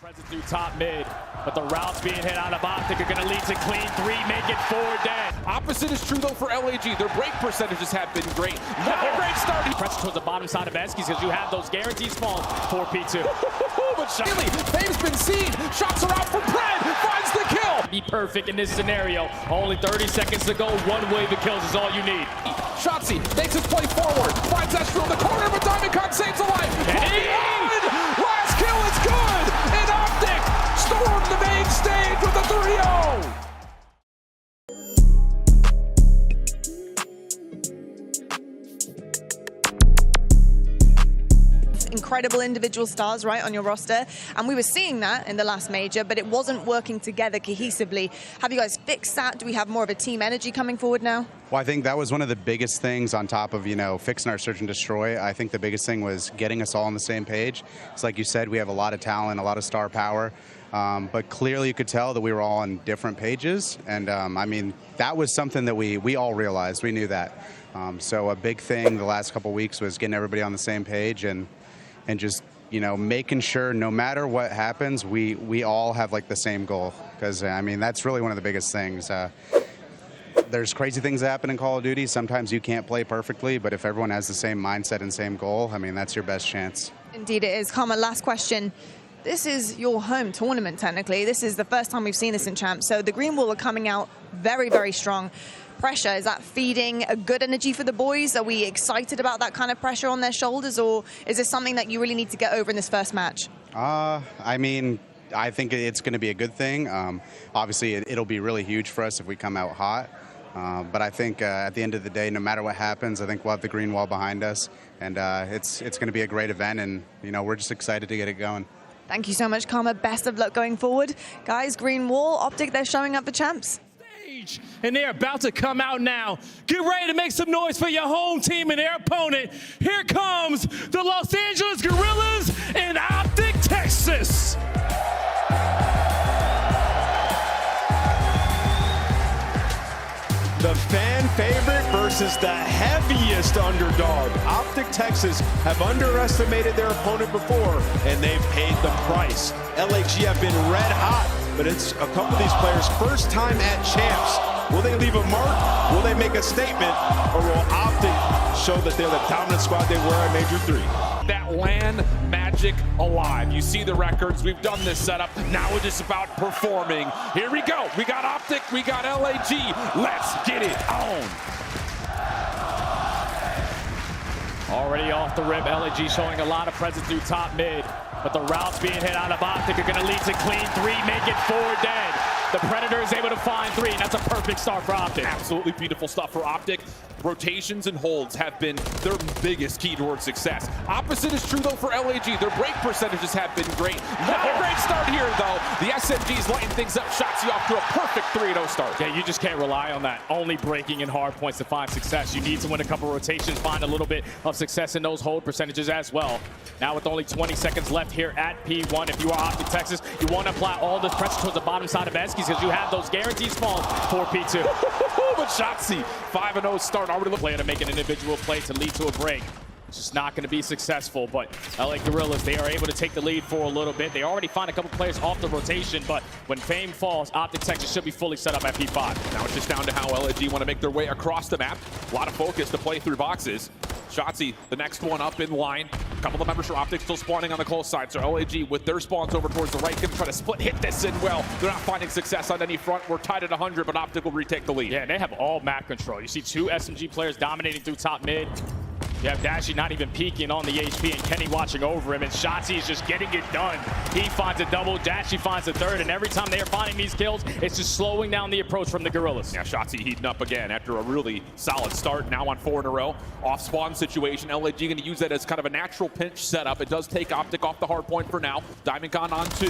Present through top mid, but the routes being hit out of OpTic are going to lead to clean three, make it 4 dead. Opposite is true though for LAG. Their break percentages have been great. Not a great start. Press towards the bottom side of Skyz because you have those guaranteed spawns for P2. But FaZe's been seen. Shots are out from Pred. Finds the kill. Be perfect in this scenario. Only 30 seconds to go. One wave of kills is all you need. Shotzzy makes his play forward. Finds Astro in the corner, but Diamondcon saves a life. Last kill is good. And OpTic storm the main stage with a 3-0. Incredible individual stars, right, on your roster, and we were seeing that in the last major, but it wasn't working together cohesively. Have you guys fixed that? Do we have more of a team energy coming forward now? Well, I think that was one of the biggest things on top of, fixing our search and destroy. I think the biggest thing was getting us all on the same page. It's like you said, we have a lot of talent, a lot of star power, but clearly you could tell that we were all on different pages, and I mean, that was something that we all realized. We knew that. So a big thing the last couple weeks was getting everybody on the same page and just, making sure no matter what happens, we all have like the same goal. Because, I mean, that's really one of the biggest things. There's crazy things that happen in Call of Duty. Sometimes you can't play perfectly, but if everyone has the same mindset and same goal, I mean, that's your best chance. Indeed it is. Karma, last question. This is your home tournament, technically. This is the first time we've seen this in Champs. So the Green Wall are coming out very, very strong. Pressure, is that feeding a good energy for the boys? Are we excited about that kind of pressure on their shoulders, or is this something that you really need to get over in this first match? I mean, I think it's going to be a good thing. Obviously, it'll be really huge for us if we come out hot. But I think at the end of the day, no matter what happens, I think we'll have the green wall behind us, and it's going to be a great event, and we're just excited to get it going. Thank you so much, Karma. Best of luck going forward. Guys, Green Wall, OpTic, they're showing up for Champs. And they're about to come out now. Get ready to make some noise for your home team and their opponent. Here comes the Los Angeles Guerrillas in OpTic Texas. The fan favorite versus the heaviest underdog. OpTic Texas have underestimated their opponent before, and they've paid the price. LAG have been red hot, but it's a couple of these players' first time at Champs. Will they leave a mark? Will they make a statement? Or will OpTic show that they're the dominant squad they were at Major 3? That LAN magic alive. You see the records. We've done this setup. Now it's just about performing. Here we go. We got OpTic. We got LAG. Let's get it on. Already off the rip, LAG showing a lot of presence through top mid, but the routes being hit out of OpTic are going to lead to clean three, make it 4 dead. The Predator is able to find 3, and that's a perfect start for OpTic. Absolutely beautiful stuff for OpTic. Rotations and holds have been their biggest key towards success. Opposite is true though for LAG. Their break percentages have been great. Not a great start here though. The SMGs lighting things up. Shotzzy off to a perfect 3-0 start. Yeah, you just can't rely on that. Only breaking in hard points to find success. You need to win a couple rotations, find a little bit of success in those hold percentages as well. Now with only 20 seconds left here at P1, if you are OpTic Texas, you want to apply all this pressure towards the bottom side of Skyz because you have those guaranteed spawns for P2. But Shotzzy, 5-0 start. Already looking to make an individual play to lead to a break. It's just not going to be successful, but LA Guerrillas, they are able to take the lead for a little bit. They already find a couple players off the rotation, but when Fame falls, OpTic Texas should be fully set up at P5. Now it's just down to how LAG want to make their way across the map. A lot of focus to play through boxes. Shotzzy, the next one up in line. A couple of members for OpTic still spawning on the close side, so LAG with their spawns over towards the right can try to split hit this in well. They're not finding success on any front. We're tied at 100, but OpTic will retake the lead. Yeah, they have all map control. You see 2 SMG players dominating through top mid. You have Dashy not even peeking on the HP and Kenny watching over him, and Shotzzy is just getting it done. He finds a double, Dashy finds a third, and every time they are finding these kills, it's just slowing down the approach from the Guerrillas. Yeah, Shotzzy heating up again after a really solid start, now on 4 in a row. Off spawn situation, LAG going to use that as kind of a natural pinch setup. It does take OpTic off the hard point for now. Diamondcon on 2.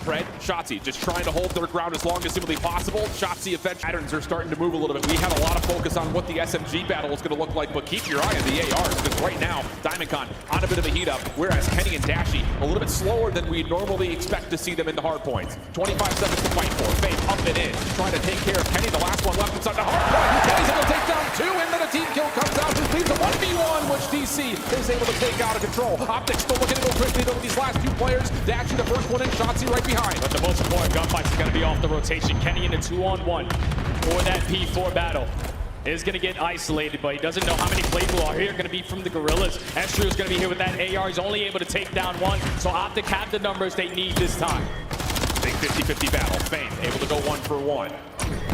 Pred, Shotzzy just trying to hold their ground as long as humanly possible. Shotzzy eventually patterns are starting to move a little bit. We had a lot of focus on what the SMG battle was going to look like, but keep your eye on the AR. stars, because right now, Diamondcon on a bit of a heat up, whereas Kenny and Dashy a little bit slower than we normally expect to see them in the hard points. 25 seconds to fight for. FaZe up and in, trying to take care of Kenny, the last one left inside the hard point. Kenny's able to take down 2, and then a team kill comes out, leaves a 1v1, which DC is able to take out of control. OpTic still looking to go quickly though with these last 2 players. Dashy the first one in, Shotzzy right behind. But the most important gunfight is going to be off the rotation. Kenny in a 2-on-1 for that P4 battle. Is going to get isolated, but he doesn't know how many playable are here going to be from the Guerrillas. Estru is going to be here with that AR. He's only able to take down 1, so OpTic have the numbers they need this time. Big 50-50 battle. FaZe able to go 1 for 1.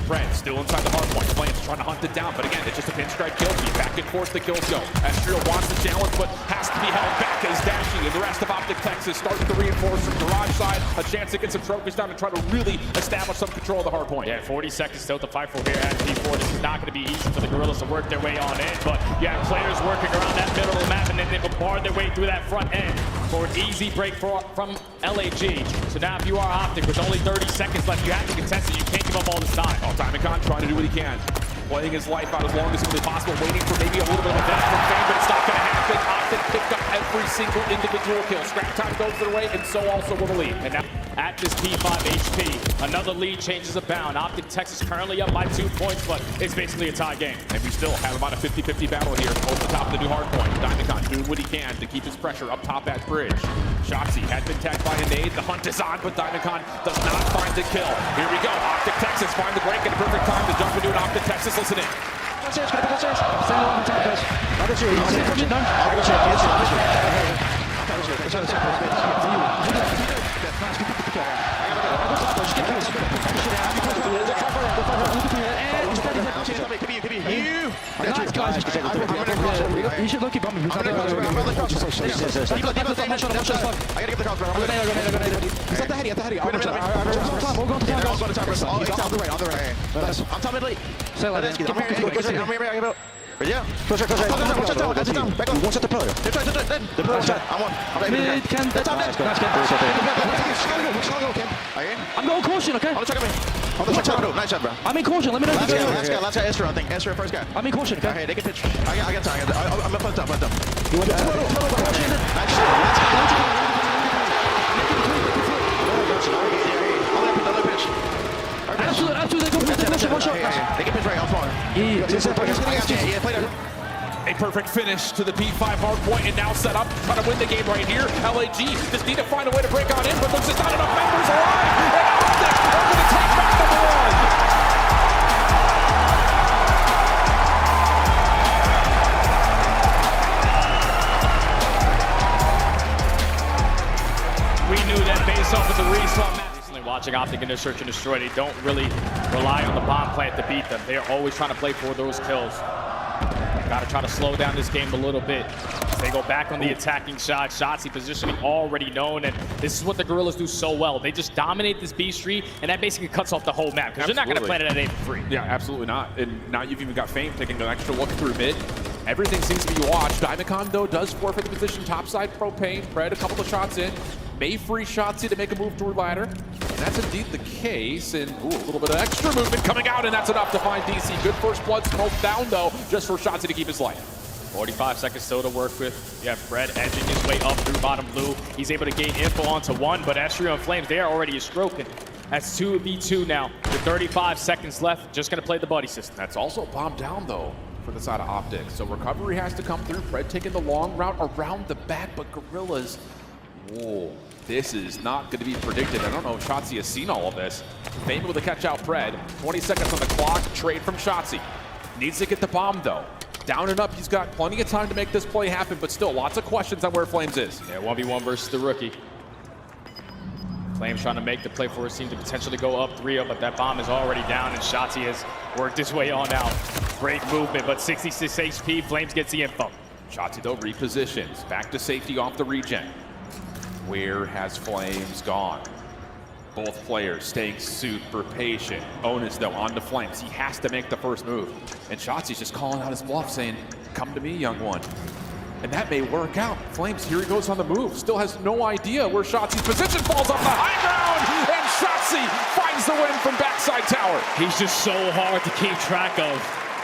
Fred still inside the hard point. Flames trying to hunt it down, but again, it's just a pinstripe kill feed. Back and forth the kills go. Estru wants the challenge, but has to be held back as Dashy and the rest of OpTic Texas starting to reinforce from garage side. A chance to get some trophies down and try to really establish some control of the hard point. Yeah, 40 seconds still to fight for here at P4. This is not going to be easy for the Guerrillas to work their way on in, but you have players working around that middle of the map, and then they bombard their way through that front end for an easy break from LAG. So now if you are OpTic with only 30 seconds left, you have to contest it. You can't give up all this time. Oh, Diamondcon trying to do what he can. Playing his life out as long as humanly possible, waiting for maybe a little bit of a death from FaZe, but it's not going to happen. OpTic picked up every single individual kill. Scrap time goes their way, and so also will the lead. And now at this P5 HP, another lead changes a bound. OpTic Texas currently up by 2 points, but it's basically a tie game. And we still have about a 50-50 battle here over the top of the new hard point. Diamondcon doing what he can to keep his pressure up top at bridge. Shotzzy had been tagged by a nade. The hunt is on, but Diamondcon does not find the kill. Here we go. OpTic Texas find the break at a perfect time to jump into an OpTic Texas. Listen in. Nice, guys. You should look at Bummy. I gotta get the cross, bro. He's at the heady, On the right. I'm top mid late. Yeah. Push it. Back on. One shot the pillar. The pillar shot. I'm on. Mid, Ken. Nice. I'm going caution, okay? On the check. Nice shot, bro. I'm in caution. Let me know. Last guy. Estru, I think. Estru first guy. I'm in caution, okay? Okay, they can pitch. I got time. I'm gonna put up. You want They can pitch right off on. A perfect finish to the P5 hard point, and now set up, trying to win the game right here. LAG just need to find a way to break on in, but there's just not enough members alive. And OpTic are going to take back We knew that based off of the respawn map. Recently watching OpTic in their search and destroy, they don't really rely on the bomb plant to beat them. They are always trying to play for those kills. Got to try to slow down this game a little bit. They go back on the attacking side. Shotzzy positioning already known, and this is what the Guerrillas do so well. They just dominate this B street, and that basically cuts off the whole map, because you're not going to plant it at A for free. Yeah, absolutely not. And now you've even got Fame taking an extra look through mid. Everything seems to be watched. Diamondcon, though, does forfeit the position topside. Propane, Fred, a couple of shots in. May free Shotzzy to make a move toward ladder. And that's indeed the case. And ooh, a little bit of extra movement coming out, and that's enough to find DC. Good first blood smoke down, though, just for Shotzzy to keep his life. 45 seconds still to work with. You have Fred edging his way up through bottom blue. He's able to gain info onto 1, but Estru and Flames, they are already a stroking. That's 2v2 now. With 35 seconds left, just going to play the buddy system. That's also bombed down, though, for the side of OpTic. So recovery has to come through. Fred taking the long route around the back, but Guerrillas, whoa, this is not going to be predicted. I don't know if Shotzzy has seen all of this. Fame able to catch out Fred. 20 seconds on the clock. Trade from Shotzzy. Needs to get the bomb, though. Down and up, he's got plenty of time to make this play happen, but still lots of questions on where Flames is. Yeah, 1v1 versus the rookie. Flames trying to make the play for his team to potentially go up 3-0, but that bomb is already down, and Shotzzy has worked his way on out. Great movement, but 66 HP, Flames gets the info. Shotzzy, though, repositions. Back to safety off the regen. Where has Flames gone? Both players staying super patient. Onus, though, on to Flames. He has to make the first move. And Shotzzy's just calling out his bluff, saying, come to me, young one. And that may work out. Flames, here he goes on the move. Still has no idea where Shotzzy's position falls off the high ground. And Shotzzy finds the win from backside tower. He's just so hard to keep track of.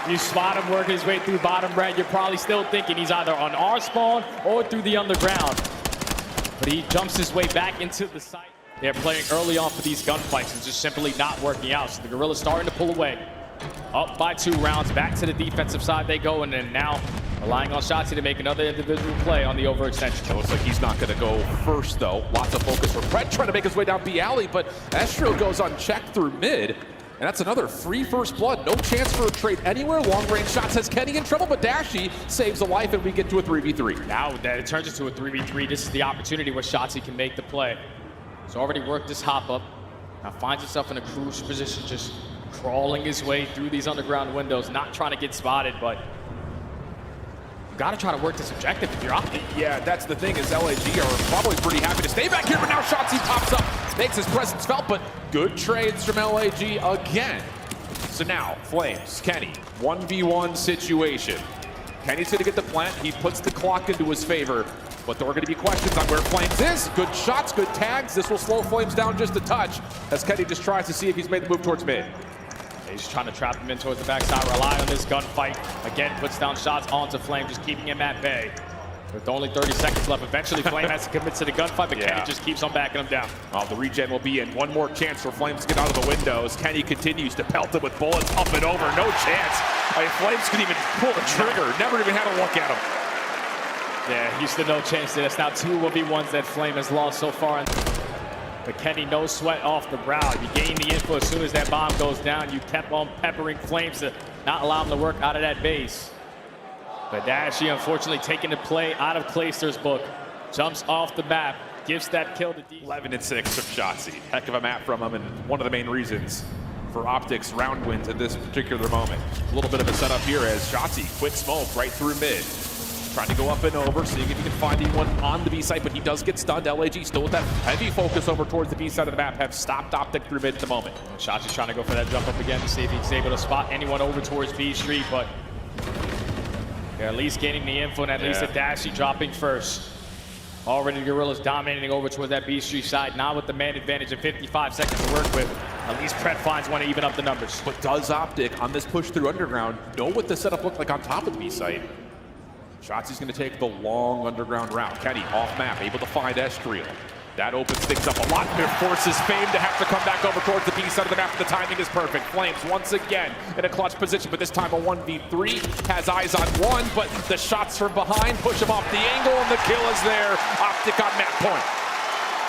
You spot him working his way through bottom red. You're probably still thinking he's either on our spawn or through the underground. But he jumps his way back into the site. They're playing early on for these gunfights and just simply not working out. So the Guerrillas starting to pull away. Up by 2 rounds, back to the defensive side they go, and then now relying on Shotzzy to make another individual play on the overextension. It looks like he's not going to go first, though. Lots of focus for Brett trying to make his way down B alley, but Astro goes unchecked through mid, and that's another free first blood. No chance for a trade anywhere. Long range shots has Kenny in trouble, but Dashy saves a life, and we get to a 3v3. Now that it turns into a 3v3, this is the opportunity where Shotzzy can make the play. He's already worked this hop up. Now finds himself in a crucial position, just crawling his way through these underground windows, not trying to get spotted, but you gotta try to work this objective if you're OpTic. Yeah, that's the thing, is LAG are probably pretty happy to stay back here, but now Shotzzy pops up, makes his presence felt, but good trades from LAG again. So now, Flames, Kenny, 1v1 situation. Kenny's gonna get the plant, he puts the clock into his favor, but there are gonna be questions on where Flames is. Good shots, good tags. This will slow Flames down just a touch, as Kenny just tries to see if he's made the move towards mid. He's trying to trap him in towards the backside, rely on this gunfight. Again, puts down shots onto Flame, just keeping him at bay. With only 30 seconds left, eventually Flame has to commit to the gunfight, but Kenny just keeps on backing him down. Oh, the regen will be in. One more chance for Flames to get out of the windows. Kenny continues to pelt him with bullets, up and over, no chance. I mean, Flames couldn't even pull the trigger, never even had a look at him. Yeah, he's the no chance there. That's now 2 1v1s that Flame has lost so far. But Kenny, no sweat off the brow. You gain the info as soon as that bomb goes down. You kept on peppering Flames to not allow him to work out of that base. But Dashy, unfortunately, taking the play out of Clayster's book. Jumps off the map, gives that kill to D. 11-6 from Shotzzy. Heck of a map from him, and one of the main reasons for OpTic's round wins at this particular moment. A little bit of a setup here as Shotzzy, quick smoke right through mid. Trying to go up and over, seeing if he can find anyone on the B site, but he does get stunned. LAG still with that heavy focus over towards the B side of the map, have stopped OpTic through mid at the moment. Shotzzy's trying to go for that jump up again to see if he's able to spot anyone over towards B Street, but they're at least getting the info, and at least a Dashy dropping first. Already the Guerrillas dominating over towards that B Street side, now with the man advantage of 55 seconds to work with. At least Pret finds one to even up the numbers. But does OpTic, on this push through underground, know what the setup looked like on top of the B site? Shotzzy's going to take the long underground route. Kenny off map, able to find Estriel. That opens things up a lot. It forces Fame to have to come back over towards the B side of the map, but the timing is perfect. Flames once again in a clutch position, but this time a 1v3. Has eyes on one, but the shots from behind push him off the angle, and the kill is there. OpTic on map point.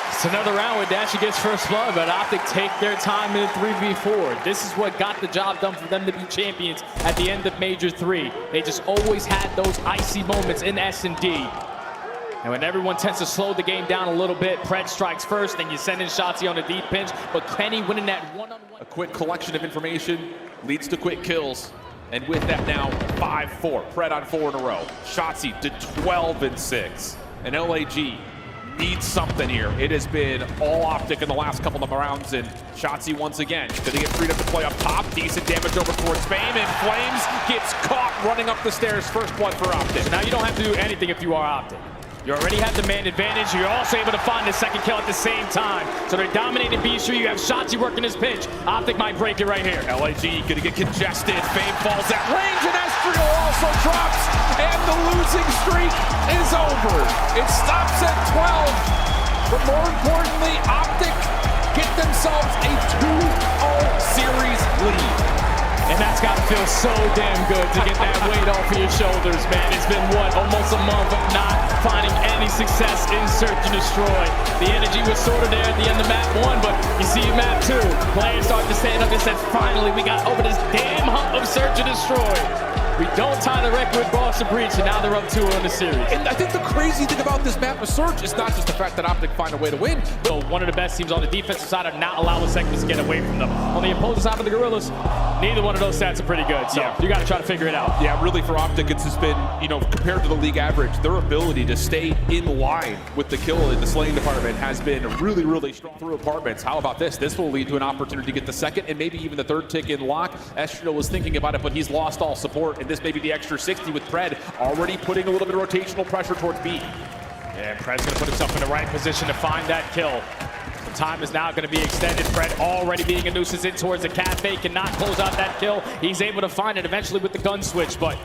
It's another round where Dashy gets first blood, but OpTic take their time in a 3v4. This is what got the job done for them to be champions at the end of Major 3. They just always had those icy moments in S&D. And when everyone tends to slow the game down a little bit, Pret strikes first, then you send in Shotzzy on a deep pinch, but Kenny winning that one-on-one. A quick collection of information leads to quick kills. And with that now, 5-4. Pret on 4 in a row. Shotzzy to 12-6. And LAG needs something here. It has been all OpTic in the last couple of rounds, and Shotzzy once again gonna get freed up to play up top. Decent damage over towards Fame, and Flames gets caught running up the stairs. First blood for OpTic. So now you don't have to do anything if you are OpTic. You already have the man advantage. You're also able to find the second kill at the same time. So they're dominating B Street. You have Shotzzy working his pinch. OpTic might break it right here. LAG gonna get congested. Fame falls at range, and Estriel also drops. And the losing streak is over. It stops at 12. But more importantly, OpTic get themselves a 2-0 series lead. And that's got to feel so damn good to get that weight off of your shoulders, man. It's been, what, almost a month of not finding any success in Search and Destroy. The energy was sort of there at the end of map 1, but you see map 2. Players start to stand up and said, finally, we got over this damn hump of Search and Destroy. We don't tie the record with Boston Breach, and now they're up 2 in the series. And I think the crazy thing about this map of Search is not just the fact that OpTic find a way to win. So one of the best teams on the defensive side are not allowing segments to get away from them. On the opposing side of the Guerrillas, neither one of those stats are pretty good, so you got to try to figure it out. Yeah, really for OpTic, it's just been, you know, compared to the league average, their ability to stay in line with the kill in the slaying department has been really, really strong through apartments. How about this? This will lead to an opportunity to get the second and maybe even the third tick in lock. Estriel was thinking about it, but he's lost all support, and this may be the extra 60 with Pred already putting a little bit of rotational pressure towards B. Yeah, Pred's going to put himself in the right position to find that kill. Time is now going to be extended. Fred already being a nuisance in towards the cafe. Cannot close out that kill. He's able to find it eventually with the gun switch, but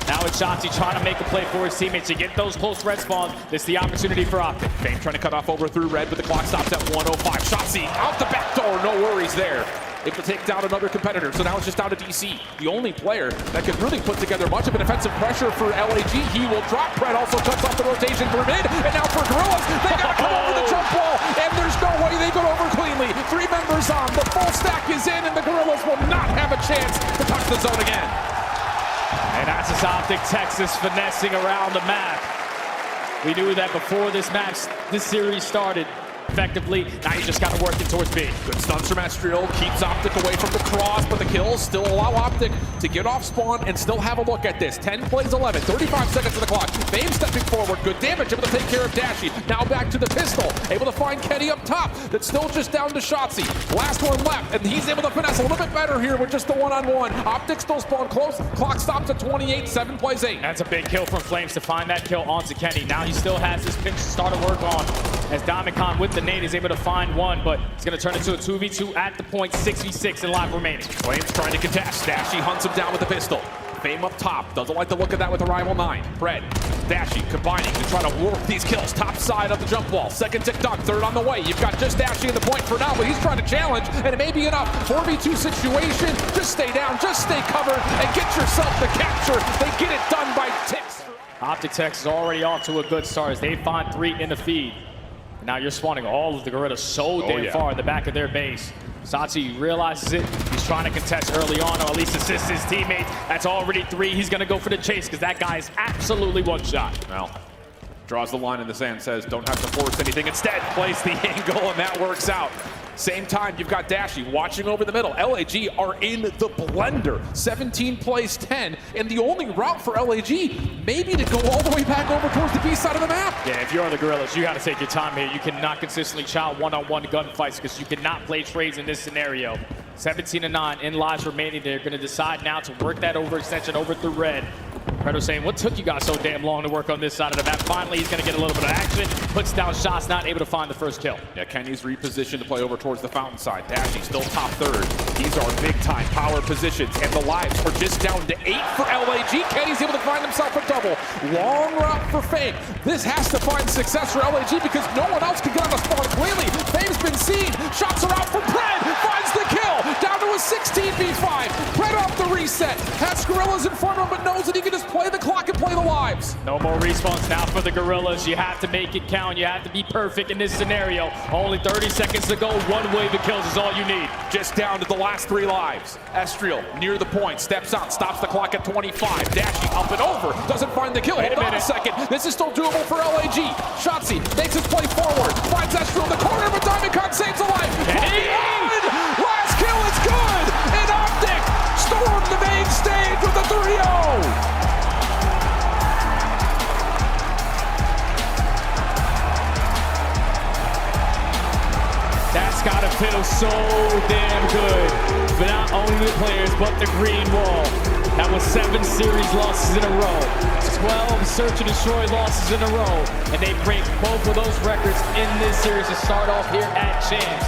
now it's Shotzzy trying to make a play for his teammates to get those close red spawns. This is the opportunity for OpTic. FaZe trying to cut off over through red, but the clock stops at 105. Shotzzy out the back door, no worries there. Able to take down another competitor, so now it's just down to DC. The only player that can really put together much of an offensive pressure for LAG. He will drop. Fred also cuts off the rotation for mid, and now for Guerrillas, they gotta come over the jump wall, and there's no way they go over cleanly. 3 members on, the full stack is in, and the Guerrillas will not have a chance to touch the zone again. And that's just OpTic Texas finessing around the map. We knew that before this series started effectively. Now you just got to work it towards B. Good stuns from Astriel, keeps OpTic away from the cross, but the kills still allow OpTic to get off spawn and still have a look at this. 10 plays 11, 35 seconds to the clock. FaZe stepping forward, good damage, able to take care of Dashy. Now back to the pistol, able to find Kenny up top. That's still just down to Shotzzy. Last one left, and he's able to finesse a little bit better here with just the one-on-one. OpTic still spawn close, clock stops at 28, 7 plays 8. That's a big kill from Flames to find that kill onto Kenny. Now he still has this pinch to start to work on, as Domicon with the nade is able to find one, but it's going to turn into a 2v2 at the point, 6v6 in live remaining. Flames trying to contest. Dashy hunts him down with the pistol. Fame up top. Doesn't like the look of that with Arrival 9. Fred, Dashy combining to try to work these kills. Top side of the jump wall. Second tick-tock, third on the way. You've got just Dashy in the point for now, but he's trying to challenge, and it may be enough. 4v2 situation. Just stay down, just stay covered, and get yourself the capture. They get it done by ticks. OpTic Texas is already off to a good start as they find 3 in the feed. Now you're spawning all of the Guerrillas so damn far in the back of their base. Shotzzy realizes it. He's trying to contest early on, or at least assist his teammate. That's already 3. He's going to go for the chase because that guy is absolutely one shot. Well, draws the line in the sand, says don't have to force anything. Instead, plays the angle, and that works out. Same time, you've got Dashy watching over the middle. LAG are in the blender. 17 plays 10, and the only route for LAG maybe to go all the way back over towards the B side of the map. Yeah, if you're the Guerrillas, you got to take your time here. You cannot consistently chow one-on-one gunfights because you cannot play trades in this scenario. 17-9 in lives remaining. They're going to decide now to work that overextension over through red. Predator saying, what took you guys so damn long to work on this side of the map? Finally, he's going to get a little bit of action. Puts down shots, not able to find the first kill. Yeah, Kenny's repositioned to play over towards the fountain side. Dashy still top third. These are big-time power positions, and the lives are just down to 8 for LAG. Kenny's able to find himself a double. Long route for Fame. This has to find success for LAG because no one else can get on the spawn cleanly. Fame's been seen. Shots are out for Pred. Finds the kill. Down to a 16v5. Pred off the reset. Has Guerrillas in front of him, but knows that he can just play the clock and play the lives. No more respawns now for the Guerrillas. You have to make it count. You have to be perfect in this scenario. Only 30 seconds to go. 1 wave of kills is all you need. Just down to the last 3 lives. Astriel near the point, steps out, stops the clock at 25. Dashy up and over, doesn't find the kill. Hold on a second. This is still doable for LAG. Shotzzy makes his play forward, finds Astriel in the corner, but Domicon saves a life. Last kill is good, and OpTic storm the main stage with a 3-0. That's gotta feel so damn good for not only the players, but the green wall. That was 7 series losses in a row, 12 search and destroy losses in a row, and they break both of those records in this series to start off here at Champs.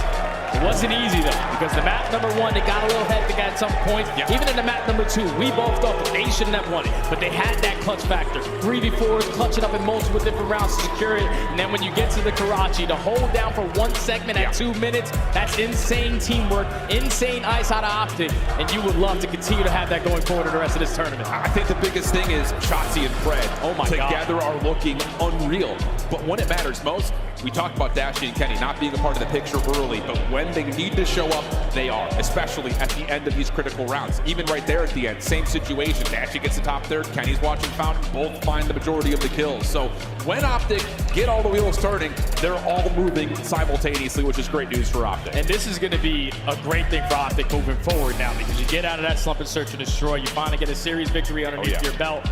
It wasn't easy though, because the map number 1, they got a little hectic at some point. Even in the map number 2, we both thought that they shouldn't have won it, but they had that clutch factor. 3v4s, clutching up in multiple different rounds to secure it, and then when you get to the Karachi, to hold down for 1 segment at 2 minutes, that's insane teamwork, insane ice out of OpTic, and you would love to continue to have that going forward in the rest of this tournament. I think the biggest thing is Shotzzy and Fred together are looking unreal, but when it matters most, we talked about Dashy and Kenny not being a part of the picture early, but when they need to show up, they are, especially at the end of these critical rounds. Even right there at the end, same situation. Dashy gets the top third, Kenny's watching Fountain, both find the majority of the kills. So when OpTic get all the wheels turning, they're all moving simultaneously, which is great news for OpTic. And this is going to be a great thing for OpTic moving forward now, because you get out of that slump and search and destroy, you finally get a series victory underneath your belt.